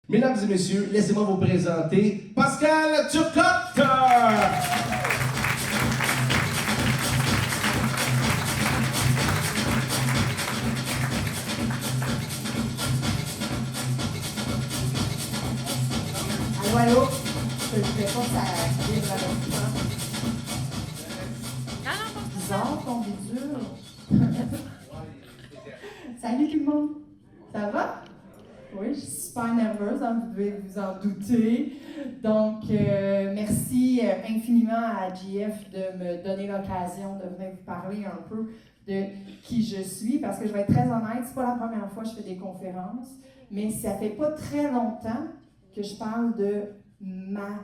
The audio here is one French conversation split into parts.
Mesdames et messieurs, laissez-moi vous présenter Pascal Turcotte! Allô? Je ne sais pas si ça vient vraiment. Bizarre, ton bidule. Salut tout le monde. Ça va? Oui, je suis super nerveuse, hein, vous devez vous en douter. Donc, merci infiniment à JF de me donner l'occasion de venir vous parler un peu de qui je suis, parce que je vais être très honnête, c'est pas la première fois que je fais des conférences, mais ça fait pas très longtemps que je parle de ma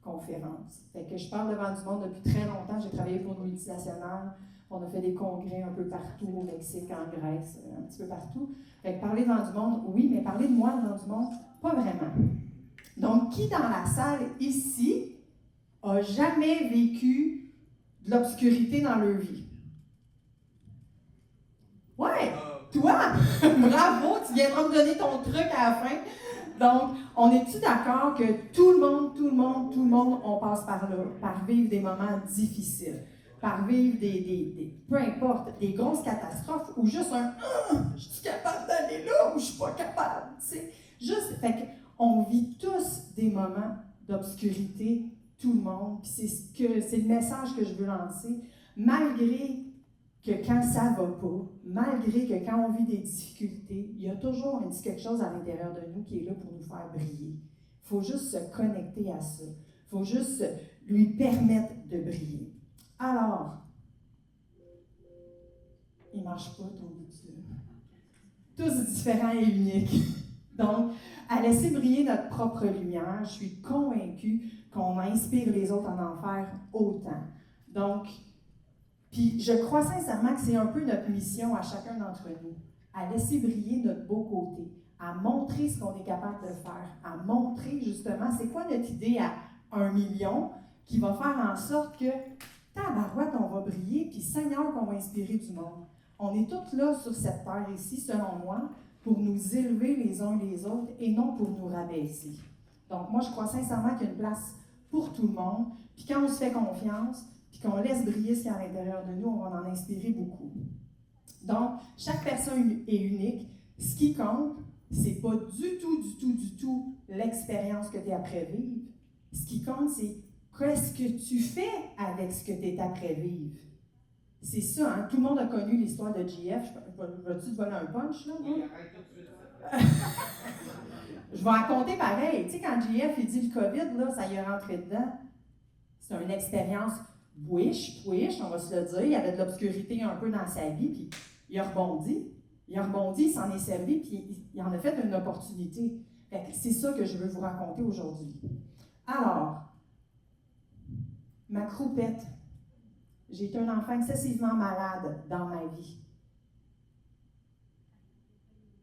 conférence. Fait que je parle devant du monde depuis très longtemps. J'ai travaillé pour une multinationale. On a fait des congrès un peu partout, au Mexique, en Grèce, un petit peu partout. Fait que parler devant du monde, oui, mais parler de moi devant du monde, pas vraiment. Donc, qui dans la salle ici a jamais vécu de l'obscurité dans leur vie? Ouais! Toi! Bravo! Tu viendras me donner ton truc à la fin. Donc, on est-tu d'accord que tout le monde, on passe par là, par vivre des moments difficiles, par vivre peu importe, des grosses catastrophes ou juste un « je suis capable d'aller là ou je suis pas capable », tu sais. Juste, fait qu'on vit tous des moments d'obscurité, tout le monde, puis c'est le message que je veux lancer, malgré que quand ça va pas, malgré que quand on vit des difficultés, il y a toujours un petit quelque chose à l'intérieur de nous qui est là pour nous faire briller. Il faut juste se connecter à ça. Il faut juste lui permettre de briller. Alors, il ne marche pas ton outil. Tous différents et uniques. Donc, à laisser briller notre propre lumière, je suis convaincue qu'on inspire les autres à en faire autant. Donc, puis je crois sincèrement que c'est un peu notre mission à chacun d'entre nous, à laisser briller notre beau côté, à montrer ce qu'on est capable de faire, à montrer justement c'est quoi notre idée à 1 million qui va faire en sorte que, tabarouette, on va briller, puis Seigneur, qu'on va inspirer du monde. On est tous là sur cette terre ici, selon moi, pour nous élever les uns les autres et non pour nous rabaisser. Donc moi, je crois sincèrement qu'il y a une place pour tout le monde, puis quand on se fait confiance, puis qu'on laisse briller ce qu'il y a à l'intérieur de nous, on va en inspirer beaucoup. Donc, chaque personne est unique. Ce qui compte, c'est pas du tout l'expérience que tu es après vivre. Ce qui compte, c'est qu'est-ce que tu fais avec ce que tu es après vivre. C'est ça, hein? Tout le monde a connu l'histoire de JF. Vas-tu te voler un punch, là? Oui, arrête tout de suite. Je vais raconter pareil. Tu sais, quand JF il dit le COVID, là, ça y est rentré dedans. C'est une expérience wish, on va se le dire. Il y avait de l'obscurité un peu dans sa vie, puis il a rebondi. Il s'en est servi, puis il en a fait une opportunité. Fait que c'est ça que je veux vous raconter aujourd'hui. Alors, ma croupette. J'ai été un enfant excessivement malade dans ma vie.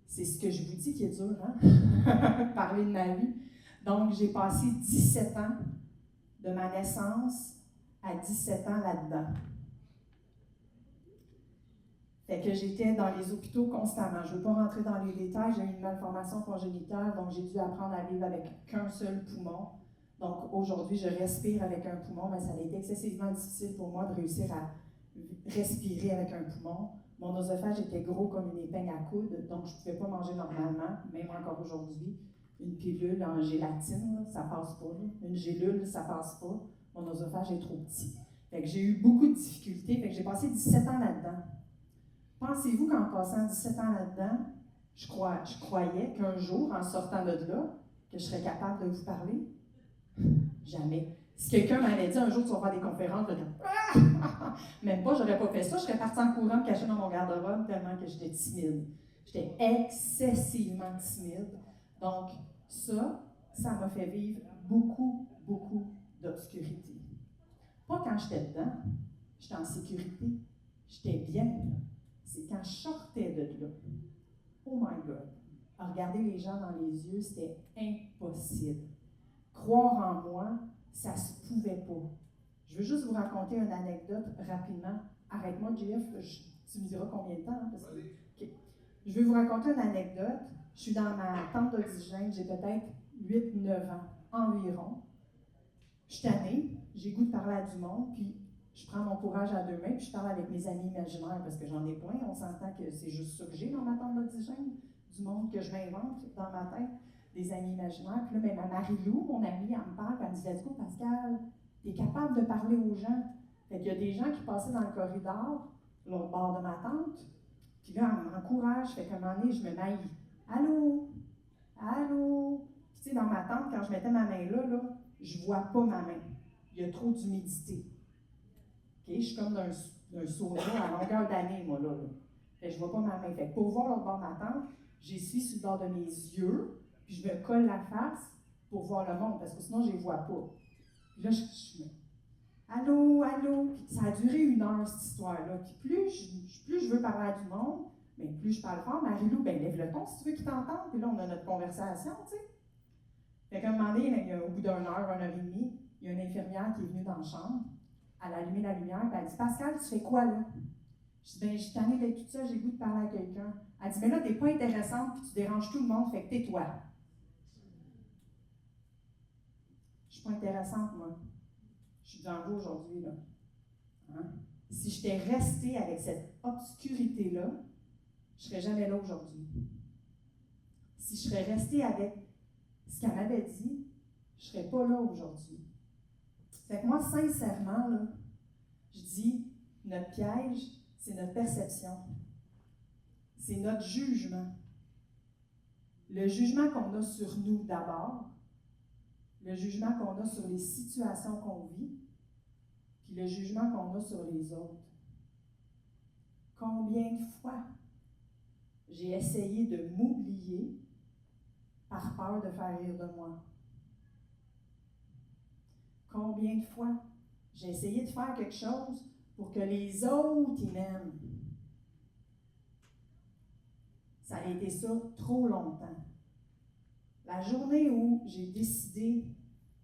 C'est ce que je vous dis qui est dur, hein? Parler de ma vie. Donc, j'ai passé 17 ans de ma naissance à 17 ans là-dedans. Fait que j'étais dans les hôpitaux constamment. Je ne veux pas rentrer dans les détails, j'ai eu une malformation congénitale, donc j'ai dû apprendre à vivre avec qu'un seul poumon. Donc aujourd'hui, je respire avec un poumon, mais ça a été excessivement difficile pour moi de réussir à respirer avec un poumon. Mon oesophage était gros comme une épingle à coudre, donc je ne pouvais pas manger normalement, même encore aujourd'hui. Une pilule en gélatine, là, ça passe pas. Là. Une gélule, ça passe pas. Mon oesophage est trop petit. Fait que j'ai eu beaucoup de difficultés. Fait que j'ai passé 17 ans là-dedans. Pensez-vous qu'en passant 17 ans là-dedans, je croyais qu'un jour, en sortant de là, que je serais capable de vous parler? Jamais. Si quelqu'un m'avait dit un jour tu vas faire des conférences, je dirais même pas, j'aurais pas fait ça, je serais partie en courant me cacher dans mon garde-robe tellement que j'étais timide. J'étais excessivement timide. Donc, ça m'a fait vivre beaucoup d'obscurité. Pas quand j'étais dedans, j'étais en sécurité, j'étais bien. C'est quand je sortais de là. Oh my God! À regarder les gens dans les yeux, c'était impossible. Croire en moi, ça se pouvait pas. Je veux juste vous raconter une anecdote rapidement. Arrête-moi, JF, tu me diras combien de temps. Hein, okay. Je vais vous raconter une anecdote. Je suis dans ma tente d'oxygène, j'ai peut-être 8-9 ans environ. Je suis tannée, j'ai goût de parler à du monde, puis je prends mon courage à deux mains, puis je parle avec mes amis imaginaires, parce que j'en ai plein. On s'entend que c'est juste ça que j'ai dans ma tente d'oxygène, du monde que je m'invente dans ma tête, des amis imaginaires. Puis là, même ma Marie-Lou, mon amie, elle me parle, puis elle me dit « Let's go, Pascal, t'es capable de parler aux gens. » Fait qu'il y a des gens qui passaient dans le corridor, l'autre bord de ma tente, puis là, elle m'encourage, fait qu'à un moment donné, je me mets « Allô? Allô? » Puis tu sais, dans ma tente, quand je mettais ma main là, je vois pas ma main. Il y a trop d'humidité. Okay? Je suis comme d'un sauna à longueur d'année, moi, là. Fait que je vois pas ma main. Fait que pour voir l'autre bord de ma tente, j'essuie sur le bord de mes yeux, puis je me colle la face pour voir le monde, parce que sinon, je les vois pas. Puis là, je me allô, allô. Puis ça a duré 1 heure, cette histoire-là. Puis plus je veux parler à du monde, mais plus je parle fort. Marie-Lou, ben lève le ton si tu veux qu'ils t'entendent. Puis là, on a notre conversation, tu sais. Fait qu'à un moment donné, au bout d'1 heure, 1 heure et demie, il y a une infirmière qui est venue dans la chambre. Elle a allumé la lumière, puis elle dit « Pascal, tu fais quoi là? » Je dis « Ben, je suis tannée d'être toute seule, j'ai le goût de parler à quelqu'un. » Elle dit « Mais là, t'es pas intéressante, puis tu déranges tout le monde, fait que tais-toi. » Je suis pas intéressante, moi. Je suis devant vous aujourd'hui, là. Hein? Si j'étais restée avec cette obscurité-là, je serais jamais là aujourd'hui. Si je serais restée avec ce qu'elle m'avait dit, je serais pas là aujourd'hui. Fait que moi, sincèrement, là, je dis, notre piège, c'est notre perception. C'est notre jugement. Le jugement qu'on a sur nous d'abord, le jugement qu'on a sur les situations qu'on vit, puis le jugement qu'on a sur les autres. Combien de fois j'ai essayé de m'oublier par peur de faire rire de moi? Combien de fois j'ai essayé de faire quelque chose pour que les autres m'aiment? Ça a été ça trop longtemps. La journée où j'ai décidé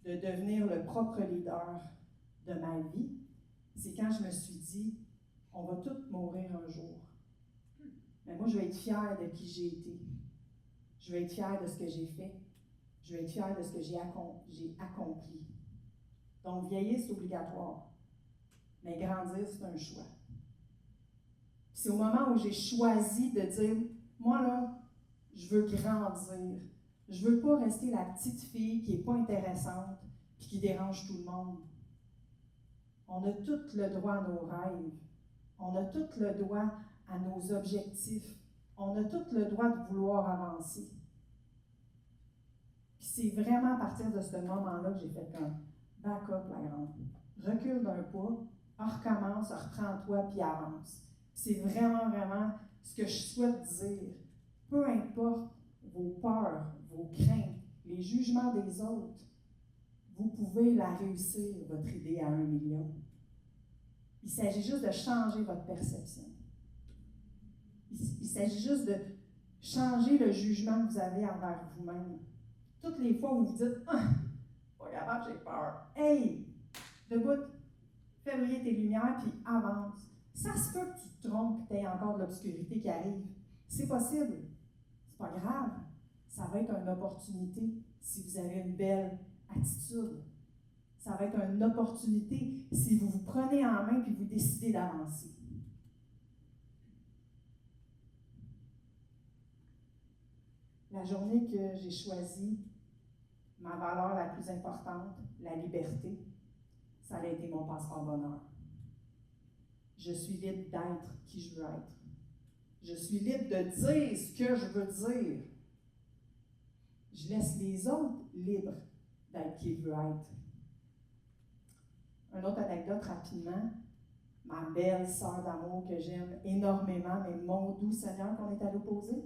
de devenir le propre leader de ma vie, c'est quand je me suis dit, on va tous mourir un jour. Mais moi, je vais être fière de qui j'ai été. Je vais être fière de ce que j'ai fait. Je vais être fière de ce que j'ai accompli. Donc, vieillir, c'est obligatoire. Mais grandir, c'est un choix. C'est au moment où j'ai choisi de dire, moi là, je veux grandir. Je veux pas rester la petite fille qui est pas intéressante puis qui dérange tout le monde. On a tout le droit à nos rêves. On a tout le droit à nos objectifs. On a tout le droit de vouloir avancer. Puis c'est vraiment à partir de ce moment-là que j'ai fait un back-up, la grande. Recule d'un pas, recommence, reprends-toi, puis avance. C'est vraiment, vraiment ce que je souhaite dire. Peu importe vos peurs, vos craintes, les jugements des autres, vous pouvez la réussir, votre idée à 1 million. Il s'agit juste de changer votre perception. Il s'agit juste de changer le jugement que vous avez envers vous-même. Toutes les fois où vous vous dites « Ah, pas capable, j'ai peur. » Hey, debout, fais briller tes lumières, puis avance. Ça se peut que tu te trompes et que tu aies encore de l'obscurité qui arrive. C'est possible. C'est pas grave. Ça va être une opportunité si vous avez une belle attitude. Ça va être une opportunité si vous vous prenez en main et vous décidez d'avancer. La journée que j'ai choisi ma valeur la plus importante, la liberté, ça a été mon passeport bonheur. Je suis libre d'être qui je veux être. Je suis libre de dire ce que je veux dire. Je laisse les autres libres d'être qui ils veulent être. Une autre anecdote rapidement. Ma belle sœur d'amour que j'aime énormément, mais mon doux Seigneur qu'on est à l'opposé.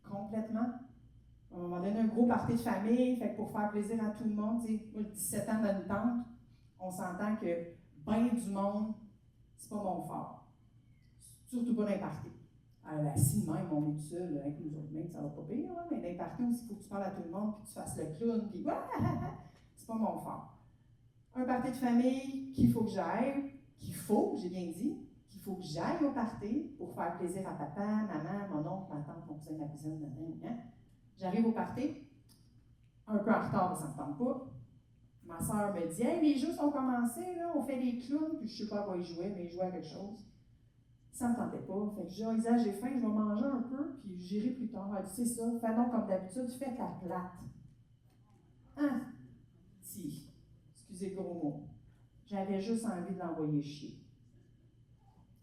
Complètement. À un moment donné, un gros party de famille, fait que pour faire plaisir à tout le monde, moi, 17 ans dans une tente, on s'entend que bien du monde, c'est pas mon fort. Surtout pas dans les parties. Assis de même, on est tout seul, avec nous autres mêmes, ça va pas pire, hein? Mais dans les parties aussi, il faut que tu parles à tout le monde, puis tu fasses le clown, puis c'est pas mon fort. Un party de famille qu'il faut que j'aille, j'ai bien dit, qu'il faut que j'aille au party pour faire plaisir à papa, maman, mon oncle, ma tante, mon cousin, ma cousine, J'arrive au party, un peu en retard, mais ça ne me tente pas. Ma soeur me dit « Hey, les jeux sont commencés, là, on fait des clowns. » Puis je ne sais pas à quoi ils jouaient, mais ils jouaient à quelque chose. Ça ne me tentait pas. Fait que je dis « Isa, j'ai faim, je vais manger un peu, puis j'irai plus tard. » Elle dit « C'est ça, fais donc comme d'habitude, fais ta plate. » Hein? Si. Excusez le gros mot. J'avais juste envie de l'envoyer chier.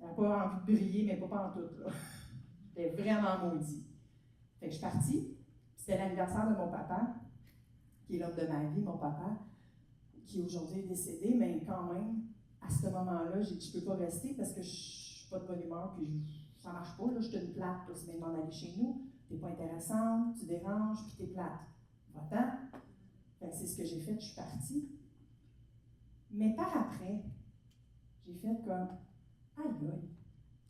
Elle n'a pas envie de briller, mais pas en tout, là. J'étais vraiment maudit. Fait que je suis partie. C'était l'anniversaire de mon papa, qui est l'homme de ma vie, mon papa, qui aujourd'hui est décédé, mais quand même, à ce moment-là, j'ai dit, je ne peux pas rester parce que je ne suis pas de bonne humeur, puis ça ne marche pas, là, je suis une plate, c'est bien d'en aller chez nous, tu n'es pas intéressante, tu déranges, puis tu es plate. Va-t'en. Fait que c'est ce que j'ai fait, je suis partie. Mais par après, j'ai fait comme, aïe aïe,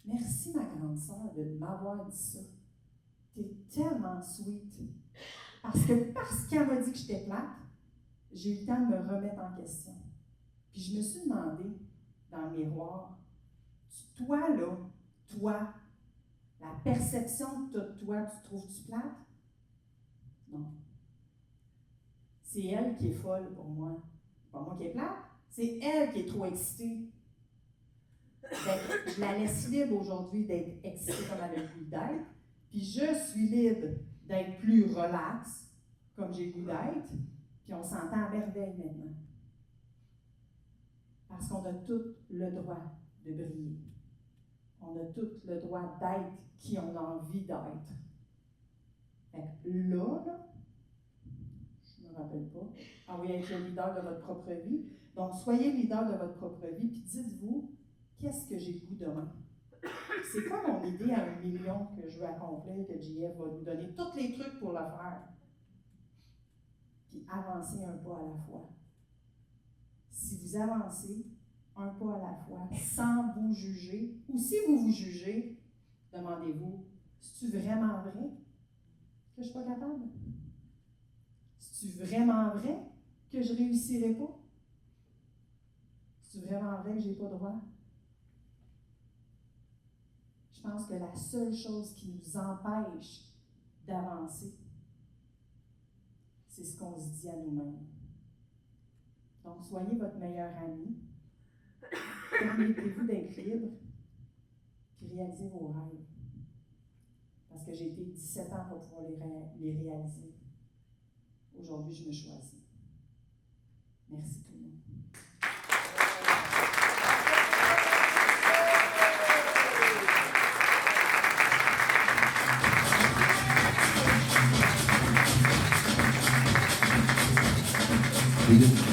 merci ma grande sœur de m'avoir dit ça. T'es tellement sweet. Parce qu'elle m'a dit que j'étais plate, j'ai eu le temps de me remettre en question. Puis je me suis demandé, dans le miroir, toi là, toi, la perception que tu as de toi, tu trouves-tu plate? Non. C'est elle qui est folle pour moi. C'est pas moi qui est plate, c'est elle qui est trop excitée. Je la laisse libre aujourd'hui d'être excitée comme elle a le goût d'être, puis je suis libre d'être plus relax, comme j'ai le goût d'être, puis on s'entend à merveille maintenant. Parce qu'on a tout le droit de briller. On a tout le droit d'être qui on a envie d'être. Fait que là, je ne me rappelle pas, oui, être le leader de votre propre vie. Donc, soyez leader de votre propre vie, puis dites-vous, qu'est-ce que j'ai le goût demain? C'est quoi mon idée à 1 million que je veux accomplir, que JF va nous donner tous les trucs pour le faire? Puis avancez un pas à la fois. Si vous avancez un pas à la fois, sans vous juger, ou si vous vous jugez, demandez-vous, c'est-tu vraiment vrai que je ne suis pas capable? C'est-tu vraiment vrai que je ne réussirai pas? C'est-tu vraiment vrai que je n'ai pas droit? Je pense que la seule chose qui nous empêche d'avancer, c'est ce qu'on se dit à nous-mêmes. Donc, soyez votre meilleur ami. Permettez-vous d'être libre, puis réalisez vos rêves. Parce que j'ai été 17 ans pour pouvoir les réaliser. Aujourd'hui, je me choisis. Merci tout le monde.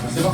Ah, c'est bon.